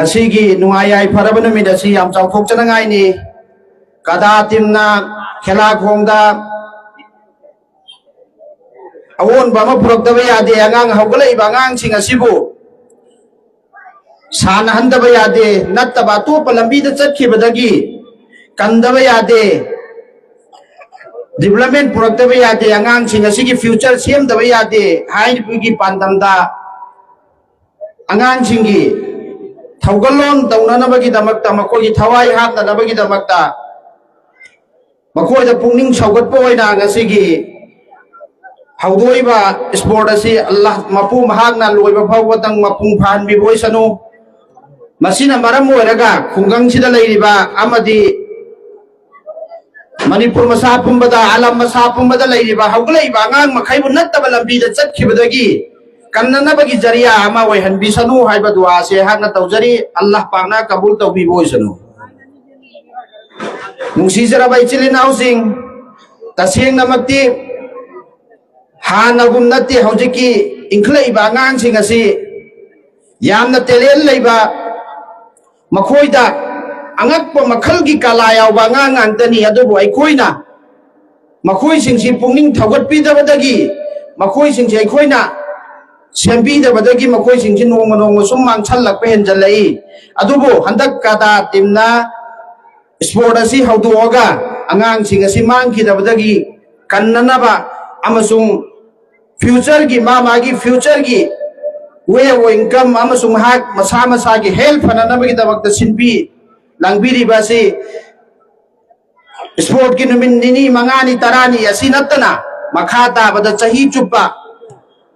ngasi nungai faraba numit asi yam chawthok chanangai ni kada timna khela khongda awon bama phurakdaba yade angang haugalai bangang sing asibu sana handaba yade nattaba to palambi da chatkhibadagi kandaba yade development phurakdaba yade angang sing asigi future semdaba yade hain pugi pandamda angang singi thaugalon taunanabagi damakta makogi thawai hatnanabagi damakta makoida pungning saugatpa oina ngasigi haudoiba sport asi Allah mapu mahagna loiba phawatang mapung phan bi boisanu masina maram oiraga khungang sida leiriba amadi Manipur masa pumbada alam masa pumbada leiriba haugalaiba angang makhaibu nattaba lambi da chatkhibadagi kannana bagi jariya ama waihan bisanu haiba dua se hakna taujari Allah pangna kabul taubi boisanu nungsi jara bai chilin housing taseng namakti hana gumnati haujiki inklai ba ngang sing asi yamna telen leiba makhoida angakpa makhalgi kala yaw ba ngang antani adubu aikoina makhoi singsi pungning thagat pidabadagi makhoi singsi aikoina sembi da badagi makoi singsi nong sumang chalak pen jalai adubu handak kada timna sport asi hauduoga angang sing asi mangki da badagi kannana ba amasung future gi magi future gi way of income amasung hak masa gi health fanana bagi da wakta sinpi langbiri basi sport gi numin nini mangani tarani asi natana makhata bada chahi chupa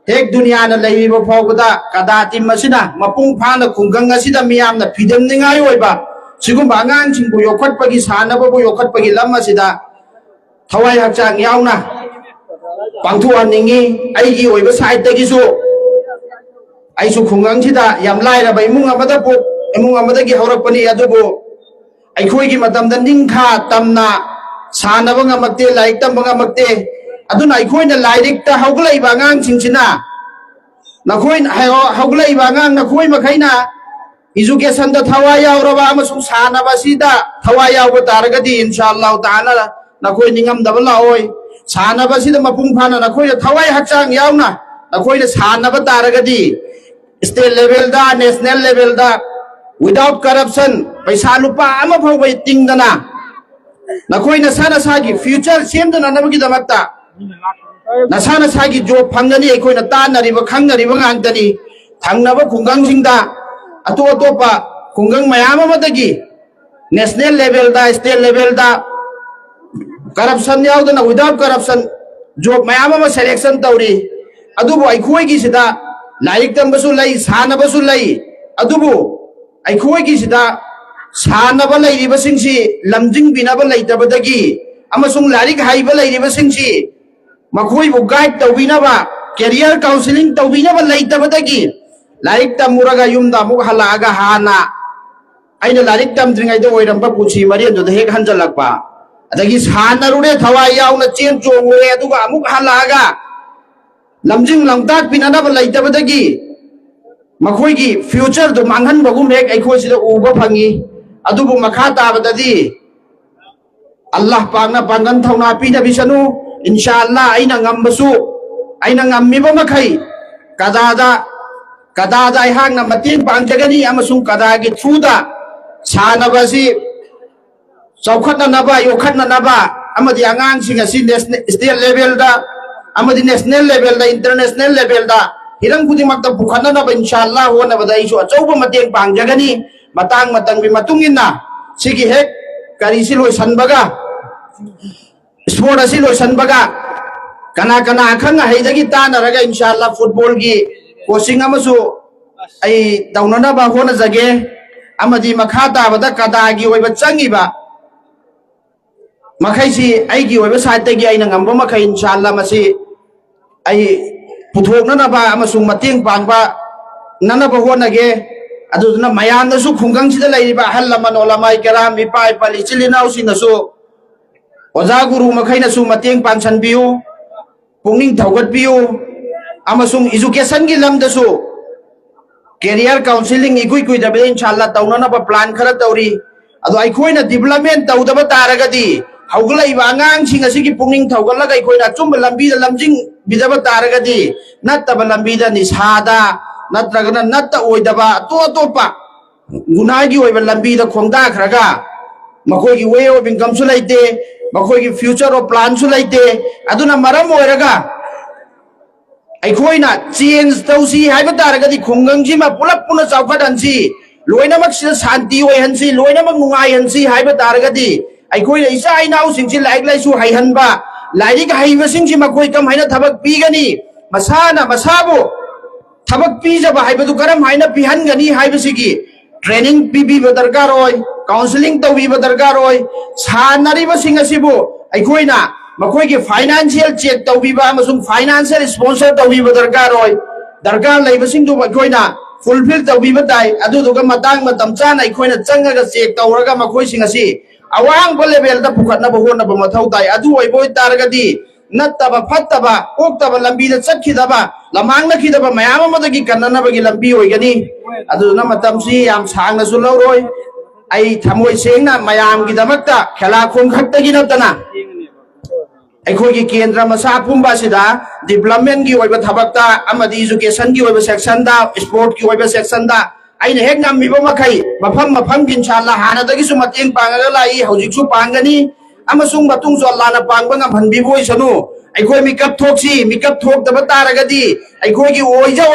Hek dunia na laiba phawbada kada tim masina mapung phana khunggang asida miyam na phidam ningai oiba sigum bangang chingbu yokhatpagi sanaba bu yokhatpagi lam asida thawai hakchang yauna pangthuan ningi aigi oiba side tagi su aisu khunggang sida yam laira ba imung amada pu imung amada gi haurakpani adubu aikhoi gi matamda ningkha tamna sanaba ngamakte laik tamba ngamakte aduna aikoina lairikta hauglai bangang chingchina nakhoi hauglai bangang nakhoi makhaina education da thawai yauraba amasung sanaba sida thawai yauba taragadi inshallah taala nakhoi ningam dabala oi sanaba sida mapung phana nakhoi thawai hakchang yauna nakhoi sanaba taragadi state level da national level da without corruption paisa lupa ama phawai tingdana nakhoi na sana sagi future semdana nabagi damakta nasana sagi job phangani aikoina tanariba khangnariba ngantani thangnaba khungangsingda atopa khungang mayam amadagi national level da state level da corruption yaudana without corruption job mayam ama selection tawri adubu aikoigi sida laik tambasu lai sanabasu lai adubu aikoigi sida sanaba lairiba singsi lamjing binaba laitabadagi amasung larik haiba lairiba singsi makhoi bu guide tawinaba career counseling tawinaba laitabadagi larik tamuraga yumda muk halaga hana aina larik tamdringai do oiramba puchi mari ando hek hanjalakpa adagi sanarure thawai yauna chen chongure aduga amuk halaga lamjing langtak pinanaba laitabadagi makhoi gi future do manghan bagum hek aikhoi sida uba phangi adubu makha tabadadi Allah pangna pangan thauna pina bisanu inshallah aina ngambasu aina ngammiba makhai kadada ai hangna mating pangjagani amasung kadagi thuda sanabasi chaukhatna naba yokhatna naba amadi angang singa si state level da amadi national level da international level da hirang khudimagta pukhanna naba inshallah hona bada isu achauba mating pangjagani matang bi matungina sigi hek kari siloi sanbaga sport asi loi sanbaga kana khanga heidagi tanaraga inshallah football gi coaching अमसु आई तौननबा होनजगे अमदी मखा ताबदा कदागी ओइबा चंगिबा मखैसी आइगी ओइबा साइडतगी आइना ngamba मखै इंशाअल्लाह मसी आई पुथोकननबा अमसु मतेंग पांगबा ननबा होनगे अदुना मयानदसु खुंगंगसिदा लैरिबा अहल लमन ओलामाई केराम इपा इपाली चिलिनाउसिनसु ओजा गुरु मखैनसु मतेंग पांसनबियु पुंगिंग थौगतबियु अमसुंग एजुकेशन की लमदसु कैरियर काउंसिलिंग इकुई कुइदबे इंशाअल्लाह तौननबा प्लान खरा तौरी अदो अइखोइना डेवलपमेंट तौदबा तारगदी हौगलैबा आंगांसिंग असिगी पुंगिंग थौगलगा अइखोइना चुम्बा लंबीदा लमजिंग बिदबा तारगदी नत्तबा लंबीदा निसादा नत्रगना नत्त ओइदबा तो गुनागी ओइबा लंबीदा खोंगदा खरगा मखोइगी वे ऑफ इनकम सु लैते मखोइगी फ्यूचर ऑफ प्लान सु लैते अदुना मरम ओइरगा अइखोइना चेंज तौसी हाइबा तारगदी खुंगंगसिमा पुलप पुना चाउखदनसी लोइनमक सिदा शांति ओइहनसी लोइनमक नुंगाइहनसी हाइबा तारगदी अइखोइना इसा आइनाउ सिंगसि लाइक लाइसु हाइहनबा लाइरिक हाइबसिंगसि मखोइ कम हाइना थबक पीगनी मसाना मसाबो थबक पीजबा हाइबदु करम हाइना पिहनगनी हाइबसिगी ट्रेनिंग पीबीबा दरकार ओइ काउंसलिंग तौबीबा दरकार ओइ सानरिबसिंग असिबो अइखोइना मखोइगी फाइनेंशियल चेक तौबीबा अमसुंग फाइनेंशियल स्पॉन्सर तौबीबा दरकार लैबसिंगदु अइखोइना फुलफिल तौबीबा ताई अदुदुगा मतंग मतम चाना अइखोइना चंगगा चेक तौरगा मखोइसिंग असि अवांग लेवल दा पुखतनबा होनबा मथौ ताई अदु ओइबोय तारगदी नत्तबा फत्तबा ओक्तबा लंबीदा चखिदबा लमांगनखिदबा मयाम अमदगी कन्ननबगी लंबी ओइगनी अदुना मतमसि याम सांगनसु लौरोय आई थमोय सेंगना मयामगिदमक्ता खेलाखों खक्तगी नतना अखोगी केंद्र मसा पुंबा सिदा डेवलपमेंट की ओइबा थबक्ता अमदी एजुकेशन की ओइबा सेक्शन दा स्पोर्ट की ओइबा सेक्शन दा आइने हेक नामिबा मखै मफम मफम की इंशाअल्लाह हानादगी सु मतेंग पांगगा लाई हौजिकसु पांगनी अमसुंग मतुंग सु अल्लाहना पांगबा ngam सनु अखोय मिकअप थोक्सी मिकअप थोक्तबा तारगदी अखोगी ओइजा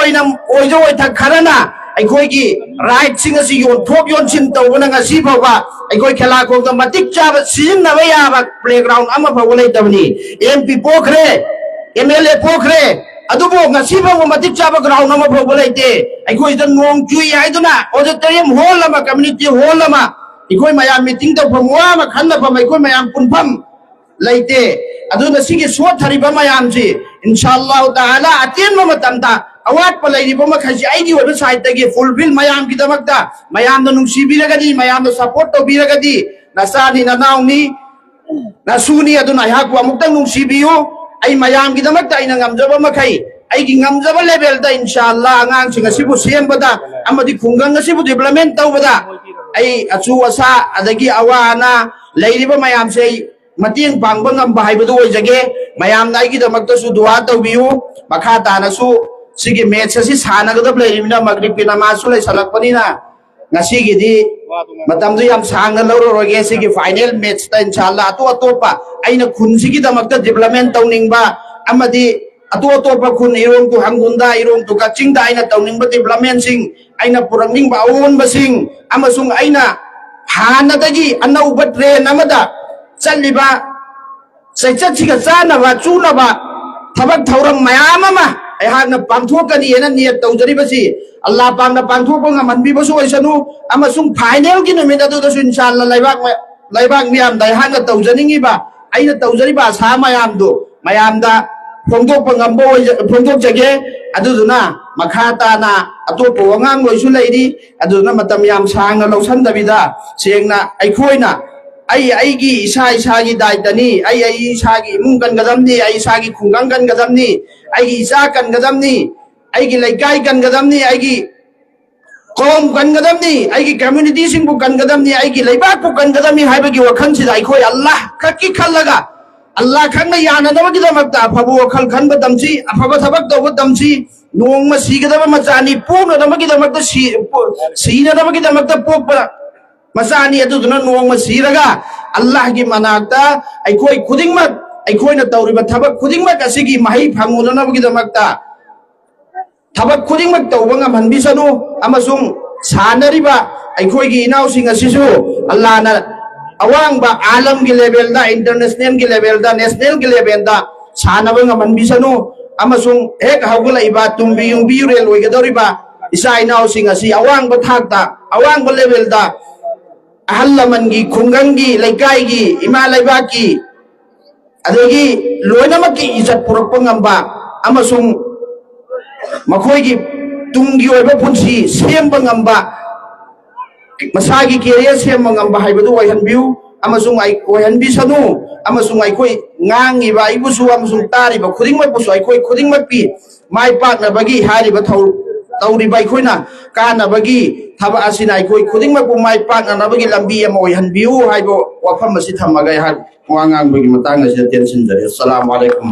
ओइ थक खरना अखोगी राइट सिंग असि योन थोक योन सिन तौबना ngasi फावबा अखोय खेला खोंग मतिक चाब सिजनबा याबा प्लेग्राउंड अमा फाव लैतबनी एमपी पोखरे एमएलए पोखरे अदुबो ngasi फाव मतिक चाब ग्राउंड अमा फाव लैते अखोय द नोंग चुई हाइदुना ऑडिटोरियम हॉल अमा कम्युनिटी हॉल अमा अखोय मयाम मीटिंग तौफम वा मा खन्नफम अखोय मयाम पुनफम लैते अदुना सिगे सोथरिबा मयामसि इंशाअल्लाह ताला अतेन मतमता अवाट पलैरिबा मखैसि आइगी ओइबा साइडतगी फुलफिल मयाम की दमक्ता मयाम नुंसिबिरगदी मयाम सपोर्ट तौबिरगदी नसानी ननाउनी नसुनी अदुना हाकु अमुक्तंग नुंसिबियो आई मयाम की दमक्ता आइना ngamjaba मखै आइगी ngamjaba लेवल दा इंशाअल्लाह आंगांसिंग असिबु सेमबदा अमदि खुंगंग असिबु डेवलपमेंट तौबदा आई अचु असा अदगी अवाना लैरिबा मयाम से मतेंग पांगबा ngamba हाइबदु ओइजगे मयाम नाइगी दमक्तसु दुआ तौबियो मखा तानसु सिगी मैच असि सानगदब लेरिमिना मगरिब की नमाज लై सलकपनिना ngasiगीदी मतमदु याम सांगना लौरोगे सिगी फाइनल मैच ता इंशाअल्लाह अतोपा आइना खुनसिगी दमक्ता डेवलपमेंट तौनिंगबा अमदी अतोपा खुन इरोंग तु हंगुंदा इरोंग तु कचिंगदा आइना तौनिंगबा डेवलपमेंट सिंग आइना पुरंगनिंगबा अवोनबा सिंग अमसुंग आइना हानदगी अनौबा ट्रेन अमदा चलिबा सैचचिगा चानबा चुनबा थबक थौरम मयाम अमा अहाना पांथोकनी एना नियत तौजरिबसी अल्लाह पांगना पांथोक ngam ओइसनु अमसुंग फाइनल की नुमित अदुदसु इंशाअल्लाह लैबाक मियाम दा हाना तौजनिंगिबा आइना तौजरिबा सा मयाम दो मयामदा फोंदोक ngamba फोंदोक जगे अदुदुना मखा ताना अतोपो wangang लोइसु लैरी अदुदुना मतम याम सांगना लौसनदबिदा सेंगना अइखोइना आईगी इसागी दायित्वनी इसागी इमुंग कनगदमनी इसागी खुंगांग कनगदमनी आईगी इसा कनगदमनी आईगी लैकाई कनगदमनी आईगी कौम कनगदमनी आईगी कम्युनिटी सिंगबु कनगदमनी आईगी लैबाकबु कनगदमनी हाइबगी वखनसिदा अइखोय अल्लाह खक्की खल्लगा अल्लाह खंगना यानदबगिदमक्ता अफबु वखल खनबा तमसी अफबा थबक तौबा तमसी नोंगमा सिगदबा मचानी पोगनदबगिदमक्ता सीनदबगिदमक्ता पोकबा मसानी अदुदुना नोंगमा सिरगा अल्लाह की मनाक्ता अइखोय खुदिंगमक अइखोयना तौरिबा थबक खुदिंगमक असिगी महै फंगुननबगिदमक्ता थबक खुदिंगमक तौबा ngam अमसुंग सानरिबा अइखोयगी इनाउसिंग असिसु अल्लाहना अवांगबा आलम की लेवल दा इंटरनेशनल की लेवल दा नेशनल की लेवल दा सानबा ngam ꯑꯃꯁꯨꯡ ꯍꯦꯛ ꯍꯧꯒꯠꯂꯛꯏꯕ ꯇꯨꯡꯕꯤ ꯌꯨꯝꯕꯤ ꯌꯨꯔꯦꯜ ꯑꯣꯏꯒꯗꯧꯔꯤꯕ ꯏꯆꯥ ꯏꯅꯥꯎꯁꯤꯡ ꯑꯁꯤ ꯑꯋꯥꯡꯕ ꯊꯥꯛꯇ ꯑꯋꯥꯡꯕ ꯂꯦꯚꯦꯜꯗ ꯑꯍꯜ ꯂꯃꯟꯒꯤ ꯈꯨꯡꯒꯪꯒꯤ ꯂꯩꯀꯥꯏꯒꯤ ꯏꯃꯥ ꯂꯩꯕꯥꯛꯀꯤ ꯑꯗꯒꯤ ꯂꯣꯏꯅꯃꯛꯀꯤ ꯏꯖꯠ ꯄꯨꯔꯛꯄ ꯉꯝꯕ ꯑꯃꯁꯨꯡ ꯃꯈꯣꯏꯒꯤ ꯇꯨꯡꯒꯤ ꯑꯣꯏꯕ ꯄꯨꯟꯁꯤ ꯁꯦꯝꯕ ꯉꯝꯕ ꯃꯁꯥꯒꯤ ꯀꯦꯔꯤꯌꯔ ꯁꯦꯝꯕ ꯉꯝꯕ ꯍꯥꯏꯕꯗꯨ ꯑꯣꯏꯍꯟꯕꯤꯌꯨ ꯑꯃꯁꯨꯡ ꯑꯣꯏꯍꯟꯕꯤꯁꯅꯨ ꯑꯃꯁꯨꯡ ꯑꯩꯈꯣꯏ ꯉꯥꯡꯉꯤꯕ ꯑꯩꯕꯨꯁꯨ ꯑꯃꯁꯨꯡ ꯇꯥꯔꯤꯕ ꯈꯨꯗꯤꯡꯃꯛꯄꯨꯁꯨ ꯑꯩꯈꯣꯏ ꯈꯨꯗꯤꯡꯃꯛꯀꯤ ꯃꯥꯏ ꯄꯥꯛꯅꯕꯒꯤ ꯍꯥꯏꯔꯤꯕ ꯇꯧꯔꯤꯕ ꯑꯩꯈꯣꯏꯅ ꯀꯥꯟꯅꯕꯒꯤ ꯊꯕꯛ ꯑꯁꯤꯅ ꯑꯩꯈꯣꯏ ꯈꯨꯗꯤꯡꯃꯛꯄꯨ ꯃꯥꯏ ꯄꯥꯛꯅꯅꯕꯒꯤ ꯂꯝꯕꯤ ꯑꯃ ꯑꯣꯏꯍꯟꯕꯤꯌꯨ ꯍꯥꯏꯕ ꯋꯥꯐꯝ ꯑꯁꯤ ꯊꯝꯃꯒ ꯑꯩꯍꯥꯛ ꯋꯥ ꯉꯥꯡꯕꯒꯤ ꯃꯇꯥꯡ ꯑꯁꯤꯗ ꯇꯦꯟꯁꯤꯟꯖꯔꯤ꯫ ꯑꯁꯁꯂꯥꯃꯨ ꯑꯂꯩꯀꯨꯝ꯫